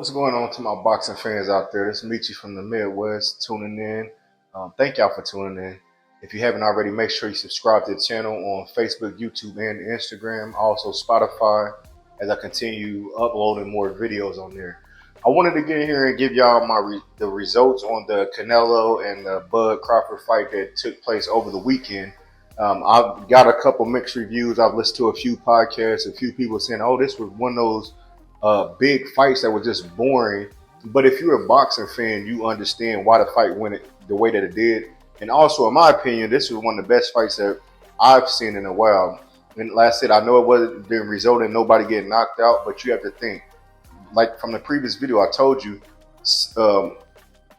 What's going on to my boxing fans out there? This is Mechee from the Midwest tuning in. Thank y'all for tuning in. If you haven't already, make sure you subscribe to the channel on Facebook, YouTube, and Instagram. Also Spotify, as I continue uploading more videos on there. I wanted to get here and give y'all the results on the Canelo and the Bud Crawford fight that took place over the weekend. I've got a couple mixed reviews. I've listened to a few podcasts, a few people saying, "Oh, this was one of those big fights that were just boring." But if you're a boxing fan, you understand why the fight went the way that it did. And also, in my opinion, this was one of the best fights that I've seen in a while. And like I said, I know it wasn't the result in nobody getting knocked out, but you have to think. Like from the previous video, I told you, Canelo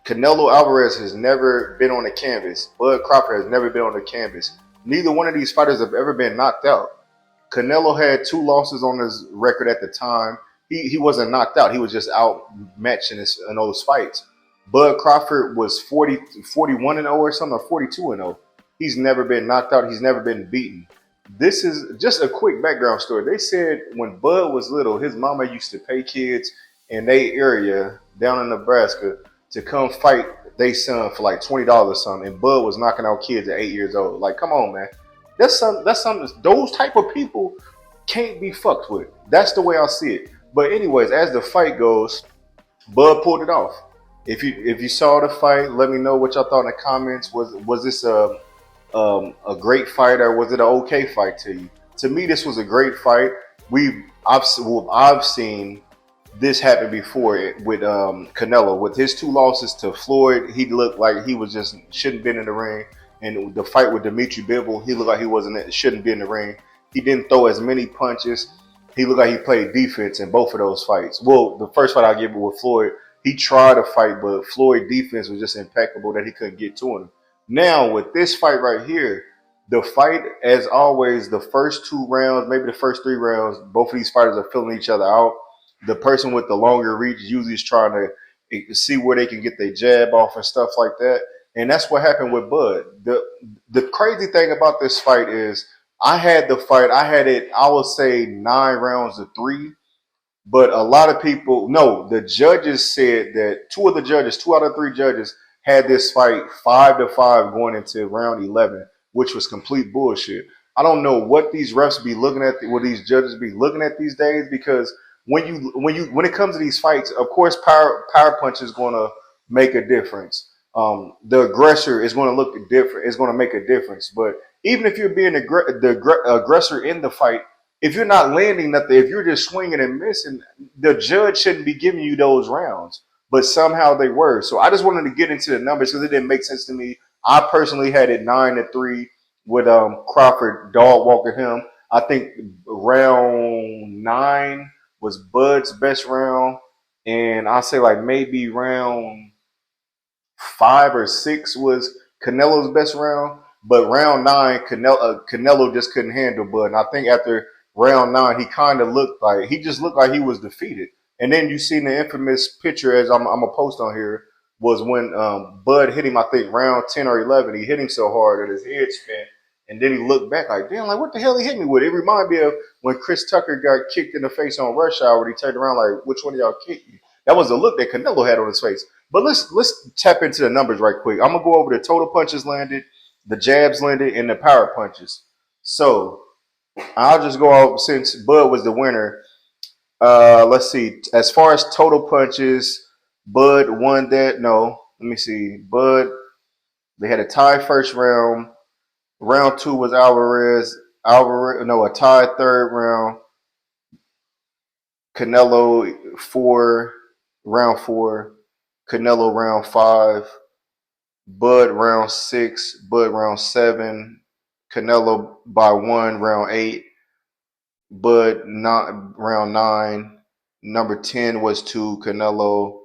Álvarez has never been on the canvas. Bud Crawford has never been on the canvas. Neither one of these fighters have ever been knocked out. Canelo had 2 losses on his record at the time. He wasn't knocked out. He was just outmatched in those fights. Bud Crawford was 41-0 or something, or 42-0. He's never been knocked out. He's never been beaten. This is just a quick background story. They said when Bud was little, his mama used to pay kids in their area down in Nebraska to come fight their son for like $20 or something. And Bud was knocking out kids at 8 years old. Like, come on, man. That's something. Those type of people can't be fucked with. That's the way I see it. But anyways, as the fight goes, Bud pulled it off. If you saw the fight, let me know what y'all thought in the comments. Was this a great fight, or was it an okay fight to you? To me, this was a great fight. I've seen this happen before with Canelo. With his 2 losses to Floyd, he looked like he was just shouldn't been in the ring. And the fight with Dimitri Bivol, he looked like he shouldn't be in the ring. He didn't throw as many punches. He looked like he played defense in both of those fights. Well, the first fight I gave it with Floyd, he tried to fight, but Floyd's defense was just impeccable that he couldn't get to him. Now, with this fight right here, the fight, as always, the first 2 rounds, maybe the first 3 rounds, both of these fighters are filling each other out. The person with the longer reach usually is trying to see where they can get their jab off and stuff like that. And that's what happened with Bud. The crazy thing about this fight is I had it, I would say 9 rounds to 3. But a lot of people, no, the judges said that 2 out of 3 judges had this fight 5-5 going into round 11, which was complete bullshit. I don't know what these refs be looking at, what these judges be looking at these days, because when it comes to these fights, of course, power punch is going to make a difference. The aggressor is going to look different. It's going to make a difference. But even if you're being the aggressor in the fight, if you're not landing nothing, if you're just swinging and missing, the judge shouldn't be giving you those rounds. But somehow they were. So I just wanted to get into the numbers because it didn't make sense to me. I personally had it 9-3 with Crawford dog walking him. I think round 9 was Bud's best round, and I say like maybe round 5 or 6 was Canelo's best round. But round 9, Canelo just couldn't handle Bud. And I think after round 9, he kind of looked like he was defeated. And then you see the infamous picture, as I'm gonna post on here, was when Bud hit him. I think round 10 or 11, he hit him so hard that his head spin, and then he looked back like, damn, like what the hell he hit me with? It reminded me of when Chris Tucker got kicked in the face on Rush Hour. He turned around like, which one of y'all kicked you? That was the look that Canelo had on his face. But let's tap into the numbers right quick. I'm gonna go over the total punches landed, the jabs landed, and the power punches. So I'll just go out since Bud was the winner. Let's see. As far as total punches, Bud won that. No, let me see. Bud, they had a tie first round. Round 2 was Alvarez. A tie third round. Canelo 4, round 4. Canelo round 5. Bud round 6. Bud round 7. Canelo by 1, round 8. Bud not round 9. Number 10 was to Canelo,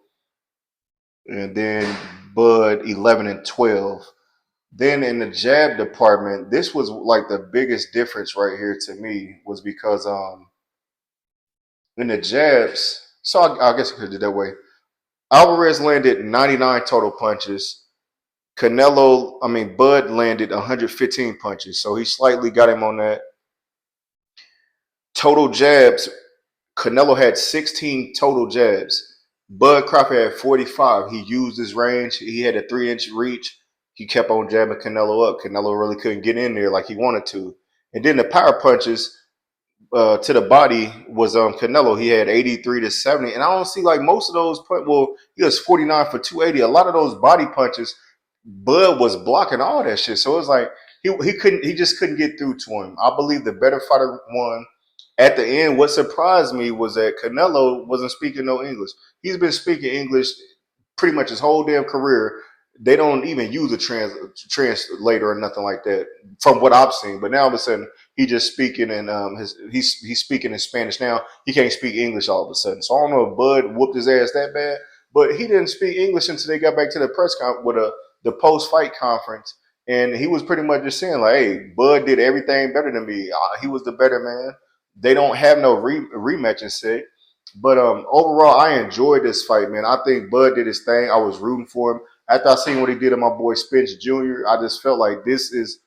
and then Bud 11 and 12. Then in the jab department, this was like the biggest difference right here to me, was because in the jabs, so I guess I could do it that way. Alvarez landed 99 total punches. Bud landed 115 punches, so he slightly got him on that. Total jabs, Canelo had 16 total jabs. Bud Crawford had 45. He used his range. He had a 3-inch reach. He kept on jabbing Canelo up. Canelo really couldn't get in there like he wanted to. And then the power punches to the body was Canelo. He had 83 to 70, and I don't see like most of those. Well, he was 49 for 280. A lot of those body punches, Bud was blocking all that shit. So it was like he just couldn't get through to him. I believe the better fighter won. At the end, what surprised me was that Canelo wasn't speaking no English. He's been speaking English pretty much his whole damn career. They don't even use a translator or nothing like that, from what I've seen. But now all of a sudden, he just speaking in he's speaking in Spanish now. He can't speak English all of a sudden. So I don't know if Bud whooped his ass that bad, but he didn't speak English until they got back to the press conference with the post fight conference, and he was pretty much just saying like, "Hey, Bud did everything better than me. He was the better man. They don't have no rematch in sight." But overall, I enjoyed this fight, man. I think Bud did his thing. I was rooting for him. After I seen what he did to my boy Spence Jr., I just felt like this is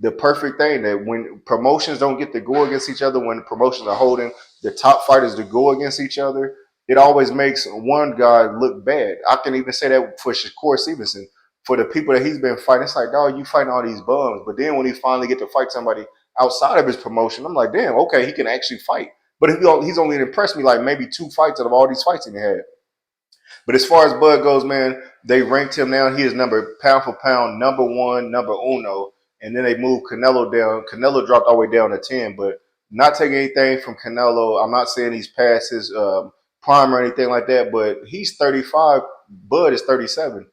the perfect thing, that when promotions don't get to go against each other, when promotions are holding the top fighters to go against each other, it always makes one guy look bad. I can even say that for Shakur Stevenson. For the people that he's been fighting, it's like, dog, you fighting all these bums. But then when he finally get to fight somebody outside of his promotion, I'm like, damn, okay, he can actually fight. But he's only impressed me like maybe 2 fights out of all these fights he had. But as far as Bud goes, man, they ranked him now. He is number pound for pound, number one, number uno. And then they moved Canelo down. Canelo dropped all the way down to 10, but not taking anything from Canelo. I'm not saying he's past his prime or anything like that, but he's 35. Bud is 37.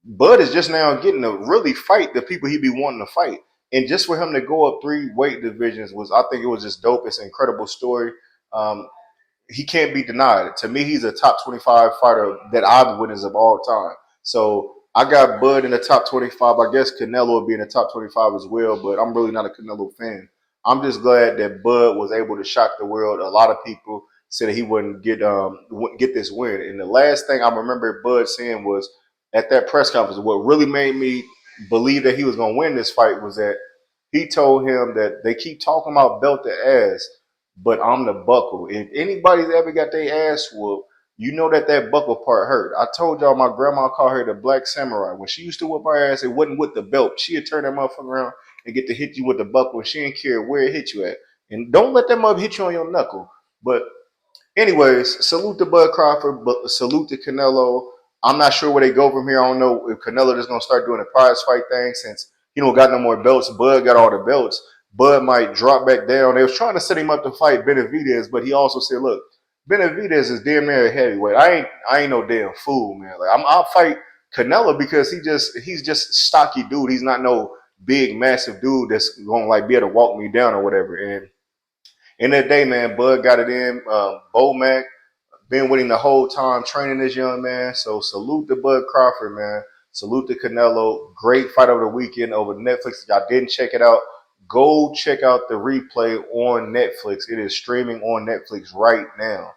Bud is just now getting to really fight the people he be wanting to fight. And just for him to go up 3 weight divisions I think it was just dope. It's an incredible story. Um, he can't be denied. To me, he's a top 25 fighter that I've witnessed of all time. So I got Bud in the top 25. I guess Canelo will be in the top 25 as well, but I'm really not a Canelo fan. I'm just glad that Bud was able to shock the world. A lot of people said that he wouldn't get this win. And the last thing I remember Bud saying was at that press conference, what really made me believe that he was going to win this fight was that he told him that they keep talking about belt to ass, but I'm the buckle. If anybody's ever got their ass whooped, you know that buckle part hurt. I told y'all my grandma called her the Black Samurai. When she used to whip our ass, it wasn't with the belt. She'd turn that motherfucker around and get to hit you with the buckle, and she didn't care where it hit you at. And don't let that mother hit you on your knuckle. But anyways, salute to Bud Crawford, but salute to Canelo. I'm not sure where they go from here. I don't know if Canelo is going to start doing a prize fight thing since he don't got no more belts. Bud got all the belts. Bud might drop back down. They was trying to set him up to fight Benavidez, but he also said, "Look, Benavidez is damn near a heavyweight. I ain't no damn fool, man. Like I'll fight Canelo because he's just stocky dude. He's not no big massive dude that's gonna like be able to walk me down or whatever." And in that day, man, Bud got it in. Bo Mac been with him the whole time, training this young man. So salute to Bud Crawford, man. Salute to Canelo. Great fight over the weekend over Netflix. If y'all didn't check it out, go check out the replay on Netflix. It is streaming on Netflix right now.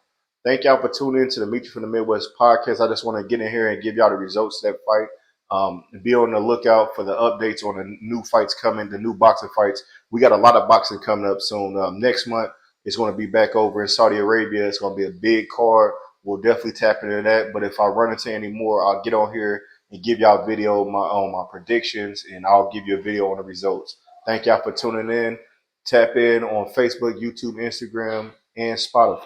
Thank y'all for tuning in to the Meet You from the Midwest podcast. I just want to get in here and give y'all the results of that fight. Be on the lookout for the updates on the new fights coming, the new boxing fights. We got a lot of boxing coming up soon. Next month, it's going to be back over in Saudi Arabia. It's going to be a big card. We'll definitely tap into that. But if I run into any more, I'll get on here and give y'all a video on my predictions, and I'll give you a video on the results. Thank y'all for tuning in. Tap in on Facebook, YouTube, Instagram, and Spotify.